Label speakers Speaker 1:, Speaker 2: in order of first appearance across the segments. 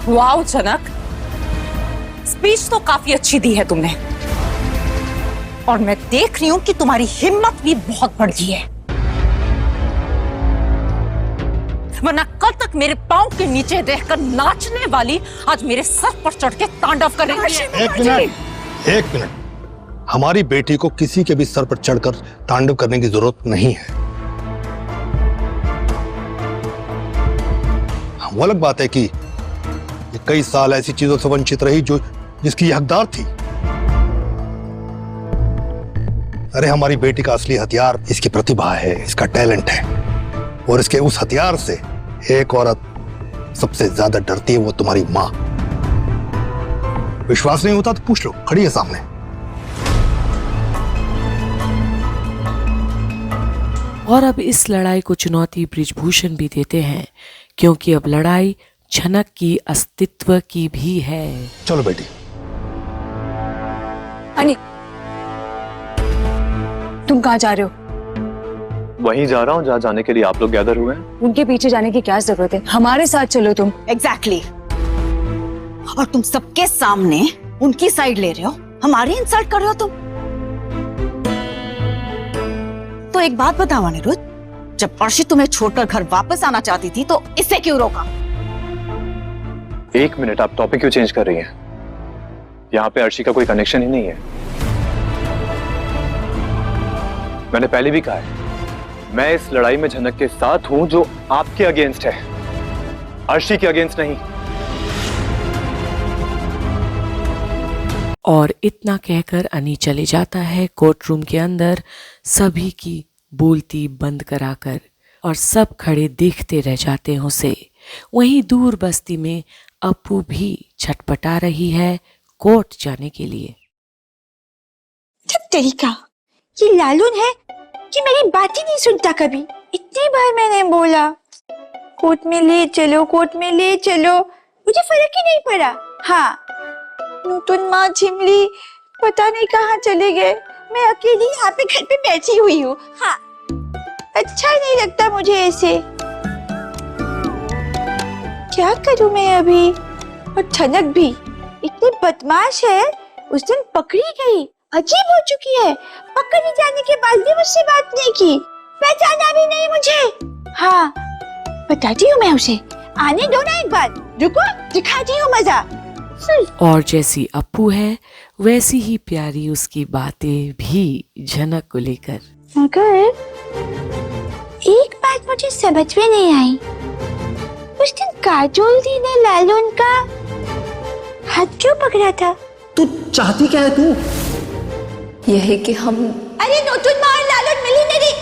Speaker 1: Wow जनक, speech तो काफी अच्छी दी है तुमने, और मैं देख रही हूं कि तुम्हारी हिम्मत भी बहुत बढ़ गई है, वरना कल तक मेरे पांव के नीचे रहकर नाचने वाली आज मेरे सर पर चढ़ के तांडव कर रही है।
Speaker 2: एक मिनट, हमारी बेटी को किसी के भी सर पर चढ़कर तांडव करने की जरूरत नहीं है। वो अलग बात है कि ये कई साल ऐसी चीजों से वंचित रही जो जिसकी ये हकदार थी। अरे हमारी बेटी का असली हथियार इसकी प्रतिभा है, इसका टैलेंट है, और इसके उस हथियार से एक औरत सबसे ज्यादा डरती है, वो तुम्हारी मां। विश्वास नहीं होता तो पूछ लो, खड़ी है सामने।
Speaker 3: और अब इस लड़ाई को चुनौती बृजभूषण भी देते हैं, क्योंकि अब लड़ाई झनक की अस्तित्व की भी है।
Speaker 2: चलो बेटी।
Speaker 4: अनिक, तुम कहाँ जा रहे हो?
Speaker 5: वहीं जा रहा हूँ जहाँ जाने के लिए आप लोग गैदर हुए हैं।
Speaker 4: उनके पीछे जाने की क्या जरूरत है? हमारे साथ चलो तुम।
Speaker 1: एग्जैक्टली। और तुम सबके सामने उनकी साइड ले रहे हो, हमारी इंसल्ट कर रहे हो तुम। तो एक बात बताओ अनिरुद्ध, जब अर्शी तुम्हें छोड़कर घर वापस आना चाहती थी तो इसे क्यों रोका?
Speaker 5: एक मिनट, आप टॉपिक क्यों चेंज कर रही हैं? यहाँ पे अर्शी का कोई कनेक्शन ही नहीं है। मैंने पहले भी कहा है, मैं इस लड़ाई में झनक के साथ हूं जो आपके अगेंस्ट है, अर्शी के अगेंस्ट नहीं।
Speaker 3: और इतना कहकर अनी चले जाता है कोर्ट रूम के अंदर, सभी की बोलती बंद कराकर, और सब खड़े देखते रह जाते हैं उसे। वहीं दूर बस्ती में अप्पू भी छटपटा रही है कोर्ट जाने के लिए।
Speaker 6: सब तरीका ये लालून है कि मेरी बात ही नहीं सुनता कभी। इतनी बार मैंने बोला कोर्ट में ले चलो, कोर्ट में ले चलो, मुझे फर्क ही नहीं पड़ा। हाँ, नूतन माँ झिमली पता नहीं कहाँ चले गए, मैं अकेली यहाँ पे घर पे बैठी हुई हूँ। हाँ, अच्छा नहीं लगता मुझे ऐसे। क्या करूँ मैं अभी? और झनक भी इतनी बदमाश है, उस दिन पकड़ी गई, अजीब हो चुकी है। पकड़ी जाने के बाद भी मुझसे बात नहीं की, पहचाना भी नहीं मुझे। हाँ, बताती हूँ मैं उसे, आने दो ना एक बार, रुको दिखाती हूँ मजा।
Speaker 3: और जैसी अप्पू है वैसी ही प्यारी उसकी बातें भी झनक को लेकर।
Speaker 6: मगर एक बात मुझे समझ में नहीं आई, उस दिन काजोल दी ने लालून का हाथ क्यों पकड़ा था?
Speaker 7: तू चाहती क्या है? तू
Speaker 6: यही कि हम, अरे नूतन माँ और लालून मिली मेरी।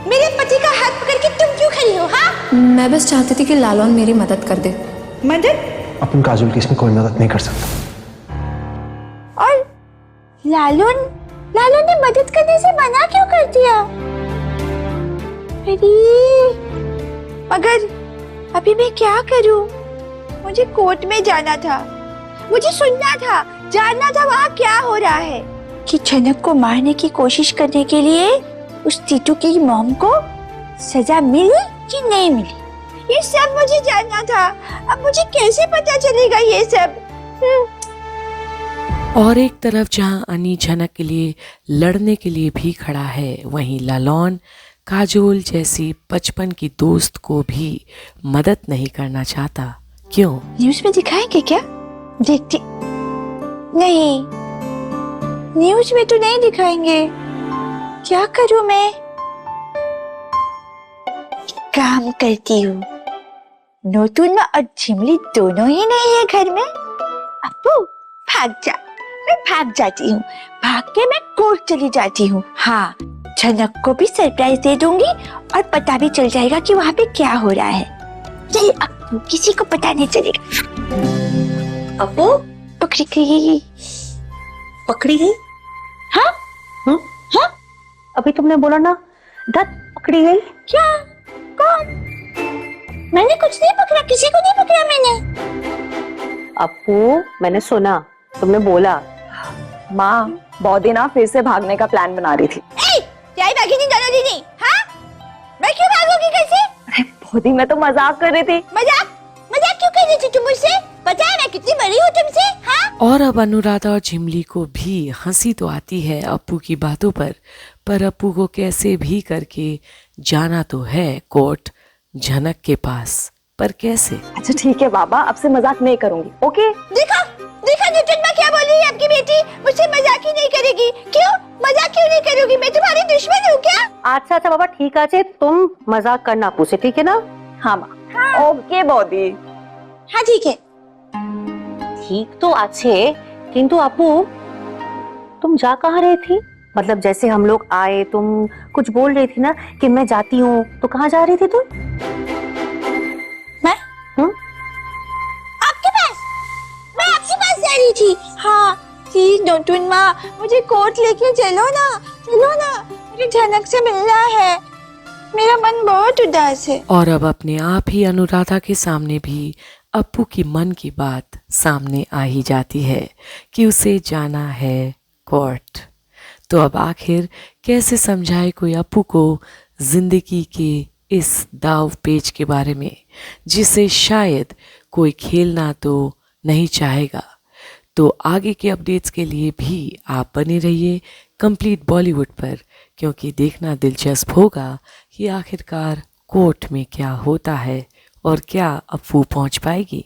Speaker 6: मेरे पति का हाथ पकड़ के तुम क्यों खड़ी हो? हाँ,
Speaker 8: मैं बस चाहती थी कि लालौन मेरी मदद कर दे।
Speaker 6: मदद?
Speaker 7: अपन काजोल की इसमें कोई मदद नहीं कर सकता।
Speaker 6: और लालून ने मदद करने से मना क्यों कर दिया? अरे मगर अभी मैं क्या करूं? मुझे कोर्ट में जाना था, मुझे सुनना था, जानना था वहाँ क्या हो रहा है, कि झनक को मारने की कोशिश करने के लिए उस टीटू की मॉम को सजा मिली कि नहीं मिली, ये सब मुझे जानना था। अब मुझे कैसे पता चलेगा ये सब?
Speaker 3: और एक तरफ जहां अनी झनक के लिए लड़ने के लिए भी खड़ा है, वहीं लालौन काजोल जैसी बचपन की दोस्त को भी मदद नहीं करना चाहता। क्यों?
Speaker 6: न्यूज़ में दिखाएंगे क्या? देखते नहीं, न्यूज़ में तो नहीं दिखाएंगे। क्या करूं मैं? काम करती हूँ, नोटुन और झिमली दोनों ही नहीं है घर में। अप्पू भाग जा, मैं भाग जाती हूँ, भाग के मैं कोर्ट चली जाती हूँ। हाँ, झनक को भी सरप्राइज दे दूंगी और पता भी चल जाएगा कि वहाँ पे क्या हो रहा है। चल अप्पू, किसी को पता नहीं चलेगा।
Speaker 8: अप्पू
Speaker 6: पकड़ी गई।
Speaker 8: पकड़ी गई?
Speaker 6: हाँ
Speaker 8: हाँ, अभी तुमने बोला ना दत्त पकड़ी गई।
Speaker 6: क्या? कौन? मैंने कुछ नहीं पकड़ा, किसी को नहीं पकड़ा मैंने।
Speaker 9: अप्पू, मैंने सुना तुमने बोला माँ बॉडी ना फिर से भागने का प्लान बना रही थी।
Speaker 6: क्या भागी नहीं दोनों दीदी? हाँ, मैं क्यों भागूंगी?
Speaker 9: खुद ही मैं तो मजाक कर रही थी।
Speaker 6: मजाक मजाक क्यों कर रही थी तुम मुझसे? पता है मैं कितनी बड़ी हूँ तुमसे? हाँ
Speaker 3: और अब अनुराधा और झिमली को भी हंसी तो आती है अप्पू की बातों पर अप्पू को कैसे भी करके जाना तो है कोर्ट झनक के पास, पर कैसे?
Speaker 9: अच्छा ठीक है बाबा, अब से मजाक नहीं करूंगी, ओके?
Speaker 6: देखा देखा न्यूटन क्या बोल रही है आपकी बेटी, मुझसे मजाक ही नहीं करेगी। क्यों मजाक क्यों नहीं करोगी? मैं तुम्हारी दुश्मन हूँ क्या?
Speaker 9: अच्छा अच्छा बाबा ठीक है, तुम मजाक करना अप्पू से, ठीक है ना? हाँ माँ।
Speaker 6: हाँ।
Speaker 9: Okay body.
Speaker 6: हाँ ठीक है।
Speaker 9: ठीक तो अच्छे, किंतु अप्पू तुम जा कहाँ रही थी? मतलब जैसे हम लोग आए तुम कुछ बोल रही थी ना कि मैं जाती हूँ, तो कहाँ जा रही थी तुम?
Speaker 6: मैं आपके पास, मैं आपके पास जा रही थी। हाँ प्लीज नोटुन माँ, मुझे कोर्ट लेके चलो ना, चलो ना, मुझे झनक से मिलना है, मेरा मन बहुत उदास है।
Speaker 3: और अब अपने आप ही अनुराधा के सामने भी अप्पू की मन की बात सामने आ ही जाती है कि उसे जाना है कोर्ट। तो अब आखिर कैसे समझाए कोई अप्पू को जिंदगी के इस दाव पेच के बारे में, जिसे शायद कोई खेलना तो नहीं चाहेगा। तो आगे के अपडेट्स के लिए भी आप बने रहिए कंप्लीट बॉलीवुड पर, क्योंकि देखना दिलचस्प होगा कि आखिरकार कोर्ट में क्या होता है और क्या अप्पू पहुंच पाएगी।